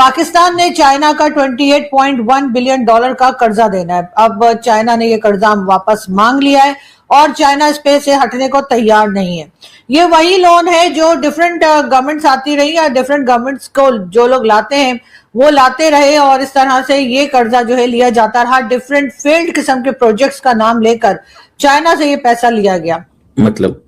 पाकिस्तान ने चाइना का 28.1 billion dollar का कर्जा देना है। अब चाइना ने ये कर्जा वापस मांग लिया है और चाइना इस पे से हटने को तैयार नहीं है। ये वही लोन है जो डिफरेंट गवर्नमेंट्स आती रही या डिफरेंट गवर्नमेंट्स को जो लोग लाते हैं वो लाते रहे और इस तरह से ये कर्जा जो है लिया जाता रहा। डिफरेंट फील्ड किस्म के प्रोजेक्ट्स का नाम लेकर चाइना से ये पैसा लिया गया। मतलब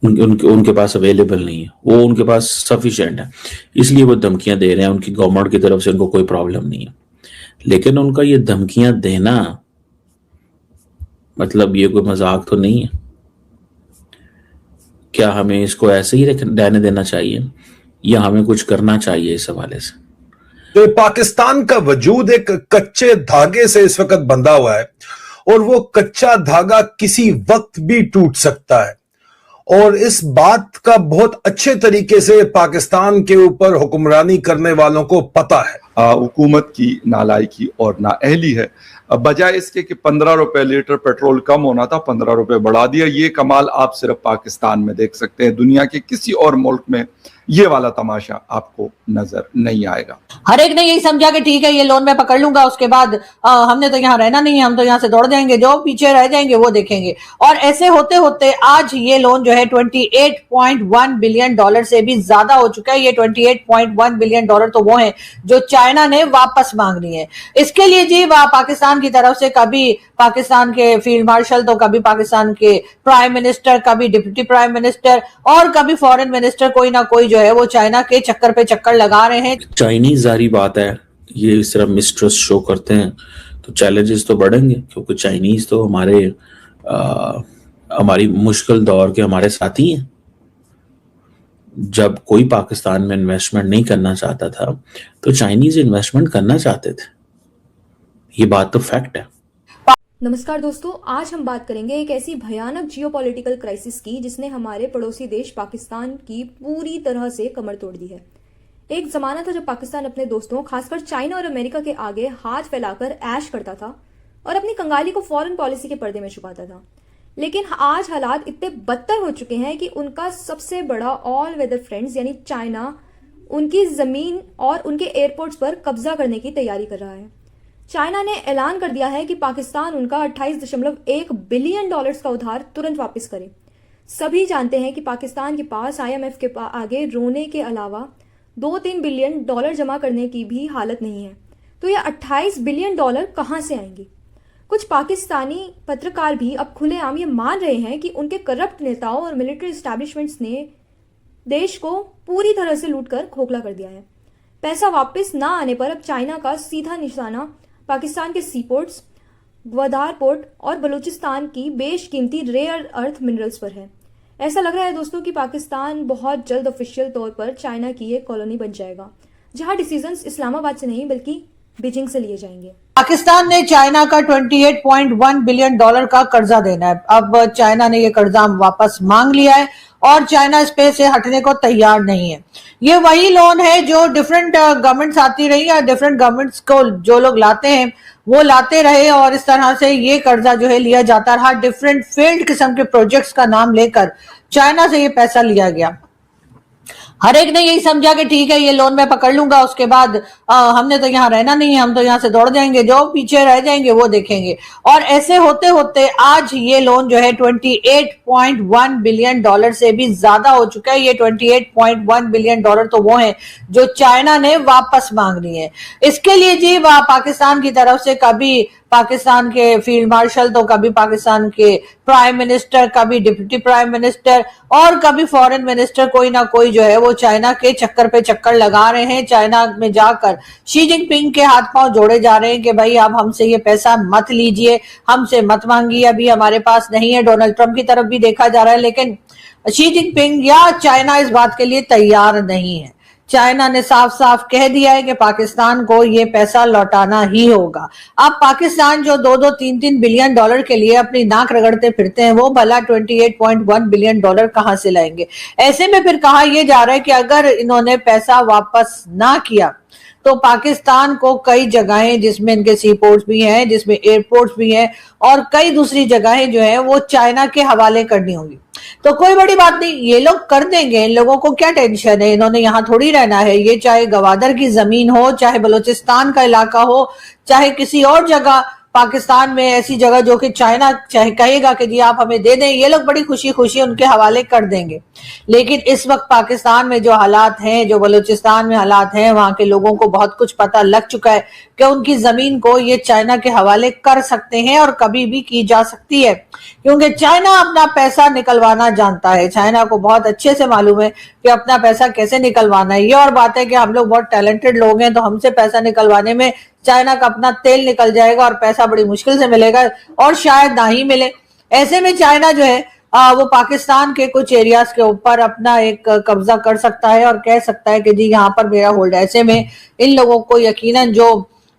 उनके पास अवेलेबल नहीं है, वो उनके पास सफिशिएंट है, इसलिए वो धमकियां दे रहे हैं। उनकी गवर्नमेंट की तरफ से उनको कोई प्रॉब्लम नहीं है, लेकिन उनका ये धमकियां देना मतलब ये कोई मजाक तो नहीं है। क्या हमें इसको ऐसे ही रहने देना चाहिए या हमें कुछ करना चाहिए इस हवाले से? तो पाकिस्तान का वजूद एक कच्चे धागे से इस वक्त बंधा हुआ है और वो कच्चा धागा किसी वक्त भी टूट सकता है और इस बात का बहुत अच्छे तरीके से पाकिस्तान के ऊपर हुक्मरानी करने वालों को पता है। हुकूमत की नालायकी और नाअहली है। बजाय इसके कि 15 रुपए लीटर पेट्रोल कम होना था, 15 रुपए बढ़ा दिया। ये कमाल आप सिर्फ पाकिस्तान में देख सकते हैं, दुनिया के किसी और मुल्क में ये वाला तमाशा आपको नजर नहीं आएगा। हर एक ने यही समझा कि ठीक है ये लोन मैं पकड़ लूंगा, उसके बाद हमने तो यहाँ रहना नहीं है, हम तो यहाँ से दौड़ जाएंगे, जो पीछे रह जाएंगे वो देखेंगे। और ऐसे होते होते आज ये लोन जो है 28.1 बिलियन डॉलर से भी ज्यादा हो चुका है। ये 28.1 बिलियन डॉलर तो वो है जो चाइना ने वापस मांगनी है। इसके लिए जी पाकिस्तान की तरफ से कभी पाकिस्तान के फील्ड मार्शल तो कभी पाकिस्तान के प्राइम मिनिस्टर, कभी डिप्टी प्राइम मिनिस्टर और कभी फॉरेन मिनिस्टर, कोई ना कोई जो है वो चाइना के चक्कर पे चक्कर लगा रहे हैं। चाइनीज जारी बात है, ये इस तरह मिसट्रस्ट शो करते हैं तो चैलेंजेस तो बढ़ेंगे, क्योंकि चाइनीज तो हमारी मुश्किल दौर के हमारे साथी हैं। जब कोई पाकिस्तान में इन्वेस्टमेंट नहीं करना चाहता था तो चाइनीज इन्वेस्टमेंट करना चाहते थे, ये बात तो फैक्ट है। नमस्कार दोस्तों, आज हम बात करेंगे एक ऐसी भयानक जियोपॉलिटिकल क्राइसिस की जिसने हमारे पड़ोसी देश पाकिस्तान की पूरी तरह से कमर तोड़ दी है। एक जमाना था जब पाकिस्तान अपने दोस्तों खासकर चाइना और अमेरिका के आगे हाथ फैलाकर ऐश करता था और अपनी कंगाली को फॉरेन पॉलिसी के पर्दे में छुपाता था। लेकिन आज हालात इतने बदतर हो चुके हैं कि उनका सबसे बड़ा ऑल वेदर फ्रेंड्स यानी चाइना उनकी जमीन और उनके एयरपोर्ट्स पर कब्जा करने की तैयारी कर रहा है। चाइना ने ऐलान कर दिया है कि पाकिस्तान उनका 28.1 बिलियन डॉलर्स का उधार तुरंत वापस करे। सभी जानते हैं कि पाकिस्तान के पास IMF के आगे रोने के अलावा 2-3 बिलियन डॉलर जमा करने की भी हालत नहीं है, तो ये 28 बिलियन डॉलर कहां से आएंगे? कुछ पाकिस्तानी पत्रकार भी अब खुलेआम ये मान रहे हैं कि उनके करप्ट नेताओं और मिलिट्री एस्टैब्लिशमेंट्स ने देश को पूरी तरह से लूटकर खोखला कर दिया है। पैसा वापस ना आने पर अब चाइना का सीधा निशाना पाकिस्तान के सीपोर्ट्स, ग्वादर पोर्ट और बलूचिस्तान की बेशकीमती रेयर अर्थ मिनरल्स पर है। ऐसा लग रहा है दोस्तों कि पाकिस्तान बहुत जल्द ऑफिशियल तौर पर चाइना की एक कॉलोनी बन जाएगा, जहां डिसीजंस इस्लामाबाद से नहीं बल्कि बीजिंग से लिए जाएंगे। पाकिस्तान ने चाइना का 28.1 बिलियन डॉलर का कर्जा देना है। अब चाइना ने ये कर्जा वापस मांग लिया है और चाइना इस पे से हटने को तैयार नहीं है। ये वही लोन है जो डिफरेंट गवर्नमेंट्स आती रही या डिफरेंट गवर्नमेंट्स को जो लोग लाते हैं वो लाते रहे और इस तरह से ये कर्जा जो है लिया जाता रहा। डिफरेंट फील्ड किस्म के प्रोजेक्ट्स का नाम लेकर चाइना से ये पैसा लिया गया। हर एक ने यही समझा कि ठीक है ये लोन मैं पकड़ लूंगा, उसके बाद हमने तो यहाँ रहना नहीं है, हम तो यहाँ से दौड़ जाएंगे, जो पीछे रह जाएंगे वो देखेंगे। और ऐसे होते होते आज ये लोन जो है 28.1 बिलियन डॉलर से भी ज्यादा हो चुका है। ये 28.1 बिलियन डॉलर तो वो है जो चाइना ने वापस मांगनी है। इसके लिए जी पाकिस्तान की तरफ से कभी पाकिस्तान के फील्ड मार्शल तो कभी पाकिस्तान के प्राइम मिनिस्टर, कभी डिप्टी प्राइम मिनिस्टर और कभी फॉरेन मिनिस्टर, कोई ना कोई जो है वो चाइना के चक्कर पे चक्कर लगा रहे हैं। चाइना में जाकर शी जिनपिंग के हाथ पांव जोड़े जा रहे हैं कि भाई आप हमसे ये पैसा मत लीजिए, हमसे मत मांगिए, अभी हमारे पास नहीं है। डोनाल्ड ट्रंप की तरफ भी देखा जा रहा है, लेकिन शी जिनपिंग या चाइना इस बात के लिए तैयार नहीं है। चाइना ने साफ साफ कह दिया है कि पाकिस्तान को ये पैसा लौटाना ही होगा। अब पाकिस्तान जो 2-2, 3-3 बिलियन डॉलर के लिए अपनी नाक रगड़ते फिरते हैं, वो भला 28.1 बिलियन डॉलर कहां से लाएंगे? ऐसे में फिर कहा यह जा रहा है कि अगर इन्होंने पैसा वापस ना किया तो पाकिस्तान को कई जगहें जिसमें इनके सी पोर्ट्स भी हैं, जिसमें एयरपोर्ट्स भी हैं और कई दूसरी जगहें जो है वो चाइना के हवाले करनी होंगी। तो कोई बड़ी बात नहीं, ये लोग कर देंगे, इन लोगों को क्या टेंशन है, इन्होंने यहाँ थोड़ी रहना है। ये चाहे गवादर की जमीन हो, चाहे बलूचिस्तान का इलाका हो, चाहे किसी और जगह पाकिस्तान में ऐसी जगह जो कि चाइना चाहे कहेगा कि जी आप हमें दे दें, ये लोग बड़ी खुशी खुशी उनके हवाले कर देंगे। लेकिन इस वक्त पाकिस्तान में जो हालात हैं, जो बलूचिस्तान में हालात हैं, वहां के लोगों को बहुत कुछ पता लग चुका है कि उनकी जमीन को ये चाइना के हवाले कर सकते हैं और कभी भी की जा सकती है, क्योंकि चाइना अपना पैसा निकलवाना जानता है। चाइना को बहुत अच्छे से मालूम है कि अपना पैसा कैसे निकलवाना है। ये और बात है कि हम लोग बहुत टैलेंटेड लोग हैं, तो हमसे पैसा निकलवाने में चाइना का अपना तेल निकल जाएगा और पैसा बड़ी मुश्किल से मिलेगा और शायद ना ही मिले। ऐसे में चाइना जो है वो पाकिस्तान के कुछ एरियाज के ऊपर अपना एक कब्जा कर सकता है और कह सकता है कि जी यहाँ पर मेरा होल्ड है। ऐसे में इन लोगों को यकीनन जो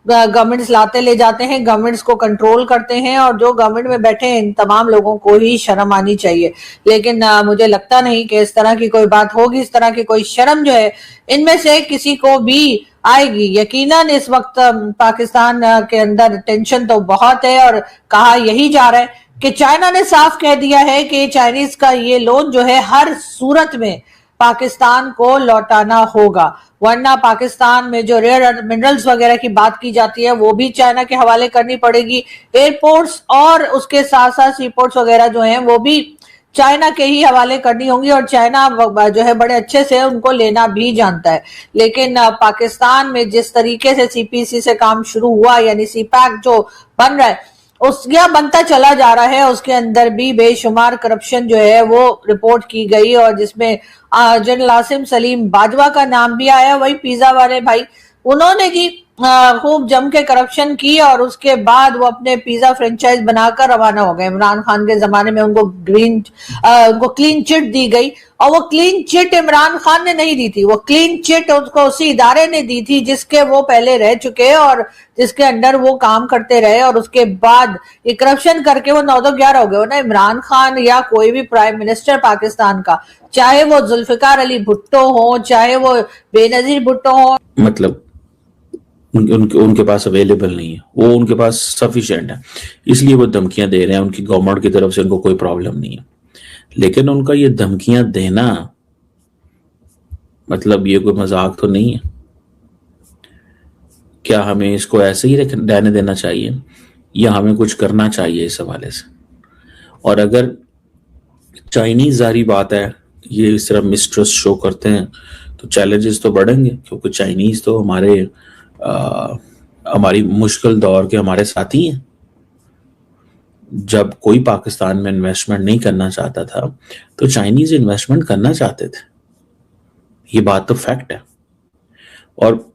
गवर्नमेंट्स लाते ले जाते हैं, गवर्नमेंट्स को कंट्रोल करते हैं, और जो गवर्नमेंट में बैठे हैं इन तमाम लोगों को ही शर्म आनी चाहिए। लेकिन मुझे लगता नहीं कि इस तरह की कोई बात होगी, इस तरह की कोई शर्म जो है इनमें से किसी को भी आएगी। यकीनन इस वक्त पाकिस्तान के अंदर टेंशन तो बहुत है, और कहा यही जा रहा है कि चाइना ने साफ कह दिया है कि चाइनीज का ये लोन जो है हर सूरत में पाकिस्तान को लौटाना होगा, वरना पाकिस्तान में जो रेयर मिनरल्स वगैरह की बात की जाती है वो भी चाइना के हवाले करनी पड़ेगी। एयरपोर्ट्स और उसके साथ साथ सीपोर्ट्स वगैरह जो हैं वो भी चाइना के ही हवाले करनी होंगी, और चाइना जो है बड़े अच्छे से उनको लेना भी जानता है। लेकिन पाकिस्तान में जिस तरीके से सीपीसी से काम शुरू हुआ, यानी सीपैक जो बन रहा है या बनता चला जा रहा है, उसके अंदर भी बेशुमार करप्शन जो है वो रिपोर्ट की गई, और जिसमें जनरल आसिम सलीम बाजवा का नाम भी आया। वही पिज्जा वाले भाई, उन्होंने जी खूब जम के करप्शन की, और उसके बाद वो अपने पिज्जा फ्रेंचाइज बनाकर रवाना हो गए। इमरान खान के जमाने में उनको उनको क्लीन चिट दी गई, और वो क्लीन चिट इमरान खान ने नहीं दी थी, वो क्लीन चिट उसको उसी इदारे ने दी थी जिसके वो पहले रह चुके और जिसके अंडर वो काम करते रहे, और उसके बाद ये करप्शन करके वो 9-11 हो गए ना। इमरान खान या कोई भी प्राइम मिनिस्टर पाकिस्तान का, चाहे वो जुल्फिकार अली भुट्टो हो, चाहे वो बेनजीर भुट्टो हो, मतलब उनके पास अवेलेबल नहीं है, वो उनके पास सफिशिएंट है, इसलिए वो धमकियां दे रहे हैं। उनकी गवर्नमेंट की तरफ से उनको कोई प्रॉब्लम नहीं है। लेकिन उनका ये धमकियां देना मतलब ये कोई मजाक तो नहीं है। क्या हमें इसको ऐसे ही रहने देना चाहिए, या हमें कुछ करना चाहिए इस हवाले से? और अगर चाइनीज जारी बात है, ये इस तरह मिसट्रस्ट शो करते हैं, तो चैलेंजेस तो बढ़ेंगे, क्योंकि चाइनीज तो हमारी मुश्किल दौर के हमारे साथी हैं। जब कोई पाकिस्तान में इन्वेस्टमेंट नहीं करना चाहता था, तो चाइनीज इन्वेस्टमेंट करना चाहते थे। ये बात तो फैक्ट है। और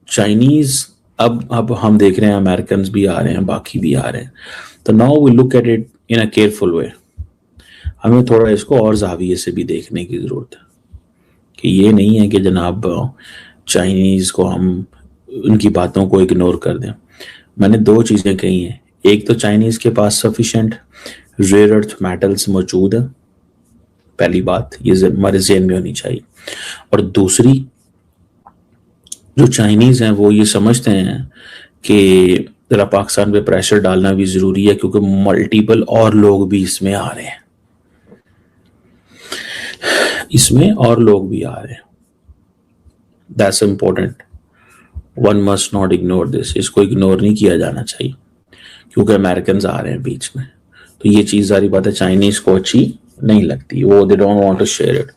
चाइनीज अब हम देख रहे हैं, अमेरिकन भी आ रहे हैं, बाकी भी आ रहे हैं। तो now we look at it in a careful way. हमें थोड़ा इसको और जाविये से भी देखने की जरूरत है, कि ये नहीं है कि जनाब चाइनीज को हम उनकी बातों को इग्नोर कर दें। मैंने 2 चीजें कही हैं। एक तो चाइनीज के पास सफिशिएंट रेयर अर्थ मेटल्स मौजूद है, पहली बात ये हमारे ज़हन में होनी चाहिए। और दूसरी, जो चाइनीज हैं वो ये समझते हैं कि जरा पाकिस्तान पे प्रेशर डालना भी जरूरी है, क्योंकि मल्टीपल और लोग भी इसमें आ रहे हैं, इसमें और लोग भी आ रहे हैं। That's important, one must not ignore this. इसको इग्नोर नहीं किया जाना चाहिए, क्योंकि अमेरिकन आ रहे हैं बीच में। तो ये चीज सारी बात है चाइनीज को अच्छी नहीं लगती, वो they don't want to share it.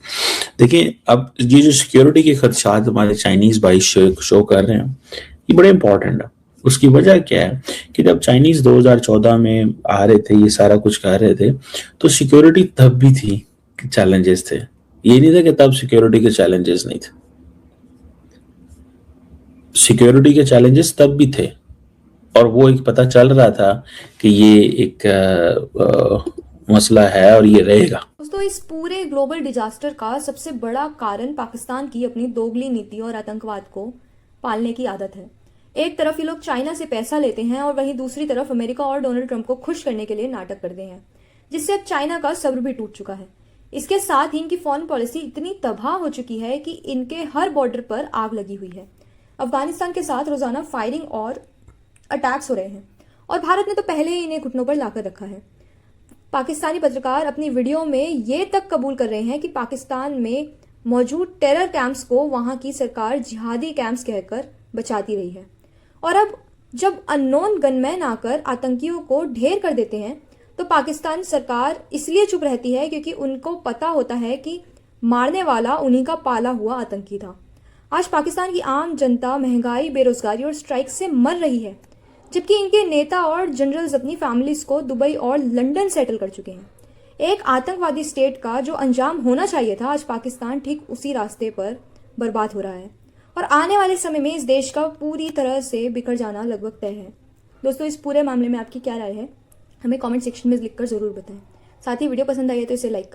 देखिए, अब ये जो सिक्योरिटी के खदशात हमारे चाइनीज भाई शो कर रहे हैं, ये बड़े इंपॉर्टेंट है। उसकी वजह क्या है कि जब चाइनीज 2014 में आ रहे थे, ये सारा कुछ कर रहे थे, तो सिक्योरिटी तब भी थी, चैलेंजेस थे। ये नहीं था कि तब सिक्योरिटी के चैलेंजेस नहीं थे, सिक्योरिटी के चैलेंजेस तब भी थे, और वो एक पता चल रहा था कि ये एक मसला है और ये रहेगा। दोस्तों, इस पूरे ग्लोबल डिजास्टर का सबसे बड़ा कारण पाकिस्तान की अपनी दोगली नीति और आतंकवाद को पालने की आदत है। एक तरफ ये लोग चाइना से पैसा लेते हैं, और वहीं दूसरी तरफ अमेरिका और डोनाल्ड ट्रंप को खुश करने के लिए नाटक करते हैं, जिससे अब चाइना का सब्र भी टूट चुका है। इसके साथ ही इनकी फॉरेन पॉलिसी इतनी तबाह हो चुकी है कि इनके हर बॉर्डर पर आग लगी हुई है। अफगानिस्तान के साथ रोजाना फायरिंग और अटैक्स हो रहे हैं, और भारत ने तो पहले ही इन्हें घुटनों पर लाकर रखा है। पाकिस्तानी पत्रकार अपनी वीडियो में ये तक कबूल कर रहे हैं कि पाकिस्तान में मौजूद टेरर कैंप्स को वहां की सरकार जिहादी कैंप्स कहकर बचाती रही है। और अब जब अननोन गनमैन आकर आतंकियों को ढेर कर देते हैं तो पाकिस्तान सरकार इसलिए चुप रहती है क्योंकि उनको पता होता है कि मारने वाला उन्हीं का पाला हुआ आतंकी था। आज पाकिस्तान की आम जनता महंगाई, बेरोजगारी और स्ट्राइक से मर रही है, जबकि इनके नेता और जनरल्स अपनी फैमिलीज को दुबई और लंदन सेटल कर चुके हैं। एक आतंकवादी स्टेट का जो अंजाम होना चाहिए था, आज पाकिस्तान ठीक उसी रास्ते पर बर्बाद हो रहा है और आने वाले समय में इस देश का पूरी तरह से बिखर जाना लगभग तय है। दोस्तों, इस पूरे मामले में आपकी क्या राय है, हमें कमेंट सेक्शन में लिखकर जरूर बताएं। साथ ही वीडियो पसंद आई है तो इसे लाइक करें।